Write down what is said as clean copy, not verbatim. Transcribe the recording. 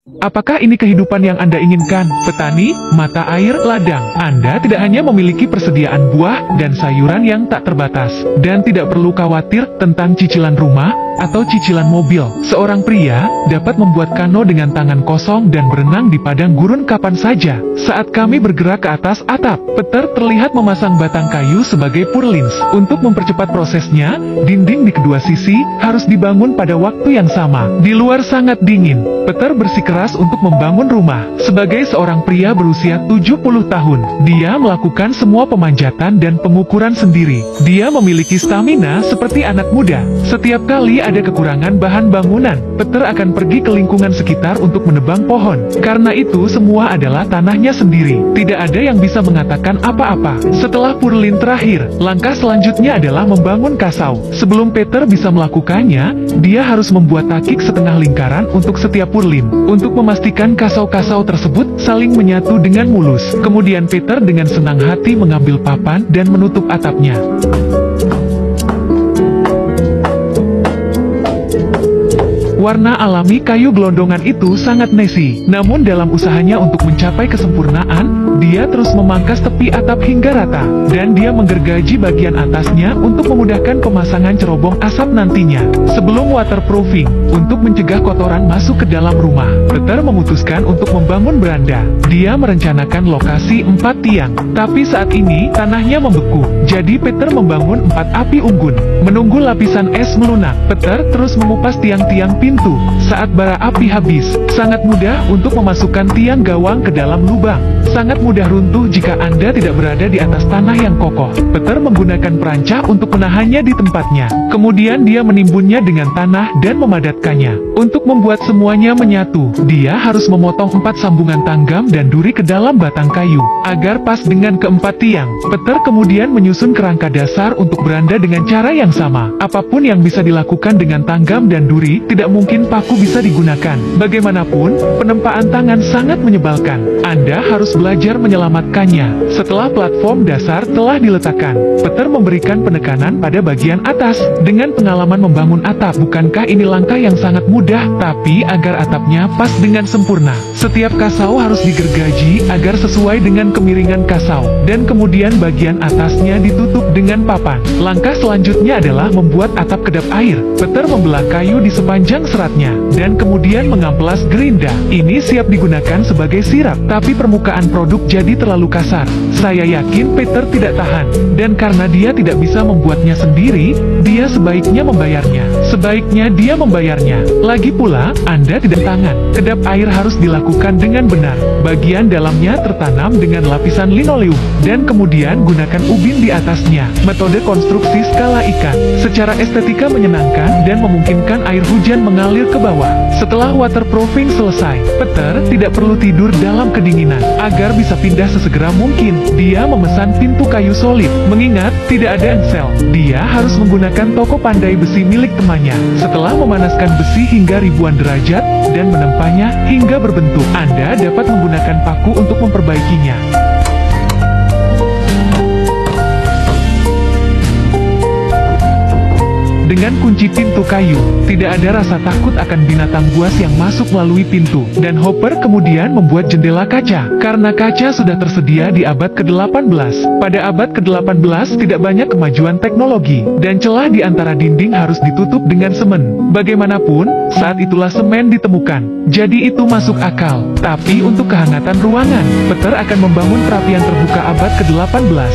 Apakah ini kehidupan yang Anda inginkan? Petani, mata air, ladang. Anda tidak hanya memiliki persediaan buah dan sayuran yang tak terbatas, dan tidak perlu khawatir tentang cicilan rumah atau cicilan mobil. Seorang pria dapat membuat kano dengan tangan kosong dan berenang di padang gurun kapan saja. Saat kami bergerak ke atas atap, Peter terlihat memasang batang kayu sebagai purlins. Untuk mempercepat prosesnya, dinding di kedua sisi harus dibangun pada waktu yang sama. Di luar sangat dingin, Peter bersikeras untuk membangun rumah. Sebagai seorang pria berusia 70 tahun, dia melakukan semua pemanjatan dan pengukuran sendiri. Dia memiliki stamina seperti anak muda. Setiap kali ada kekurangan bahan bangunan, Peter akan pergi ke lingkungan sekitar untuk menebang pohon. Karena itu semua adalah tanahnya sendiri. Tidak ada yang bisa mengatakan apa-apa. Setelah purlin terakhir, langkah selanjutnya adalah membangun kasau. Sebelum Peter bisa melakukannya, dia harus membuat takik setengah lingkaran untuk setiap purlin. Untuk memastikan kasau-kasau tersebut saling menyatu dengan mulus. Kemudian Peter dengan senang hati mengambil papan dan menutup atapnya. Warna alami kayu gelondongan itu sangat messy. Namun dalam usahanya untuk mencapai kesempurnaan, dia terus memangkas tepi atap hingga rata. Dan dia menggergaji bagian atasnya untuk memudahkan pemasangan cerobong asap nantinya. Sebelum waterproofing, untuk mencegah kotoran masuk ke dalam rumah, Peter memutuskan untuk membangun beranda. Dia merencanakan lokasi 4 tiang. Tapi saat ini, tanahnya membeku. Jadi Peter membangun 4 api unggun. Menunggu lapisan es melunak, Peter terus mengupas tiang-tiang pintu. Saat bara api habis, sangat mudah untuk memasukkan tiang gawang ke dalam lubang. Sangat mudah runtuh jika Anda tidak berada di atas tanah yang kokoh. Peter menggunakan perancah untuk menahannya di tempatnya. Kemudian dia menimbunnya dengan tanah dan memadatkannya. Untuk membuat semuanya menyatu, dia harus memotong 4 sambungan tanggam dan duri ke dalam batang kayu, agar pas dengan keempat tiang. Peter kemudian menyusun kerangka dasar untuk beranda dengan cara yang sama. Apapun yang bisa dilakukan dengan tanggam dan duri, tidak mungkin paku bisa digunakan. Bagaimanapun, penempaan tangan sangat menyebalkan. Anda harus belajar menyelamatkannya. Setelah platform dasar telah diletakkan, Peter memberikan penekanan pada bagian atas. Dengan pengalaman membangun atap, bukankah ini langkah yang sangat mudah? Tapi agar atapnya pas dengan sempurna, setiap kasau harus digergaji agar sesuai dengan kemiringan kasau. Dan kemudian bagian atasnya ditutup dengan papan. Langkah selanjutnya adalah membuat atap kedap air. Peter membelah kayu di sepanjang seratnya, dan kemudian mengamplas gerinda. Ini siap digunakan sebagai sirap, tapi permukaan produk jadi terlalu kasar. Saya yakin Peter tidak tahan, dan karena dia tidak bisa membuatnya sendiri, dia sebaiknya membayarnya. Sebaiknya dia membayarnya. Lagi pula, Anda tidak tangan. Kedap air harus dilakukan dengan benar. Bagian dalamnya tertanam dengan lapisan linoleum, dan kemudian gunakan ubin di atasnya. Metode konstruksi skala ikan. Secara estetika menyenangkan dan memungkinkan air hujan mengalir ke bawah. Setelah waterproofing selesai, Peter tidak perlu tidur dalam kedinginan. Agar bisa pindah sesegera mungkin, dia memesan pintu kayu solid. Mengingat tidak ada engsel, dia harus menggunakan toko pandai besi milik temannya. Setelah memanaskan besi hingga ribuan derajat dan menempahnya hingga berbentuk, Anda dapat menggunakan paku untuk memperbaikinya. Dengan kunci pintu kayu, tidak ada rasa takut akan binatang buas yang masuk melalui pintu. Dan Hopper kemudian membuat jendela kaca, karena kaca sudah tersedia di abad ke-18. Pada abad ke-18 tidak banyak kemajuan teknologi, dan celah di antara dinding harus ditutup dengan semen. Bagaimanapun, saat itulah semen ditemukan. Jadi itu masuk akal. Tapi untuk kehangatan ruangan, Peter akan membangun perapian terbuka abad ke-18.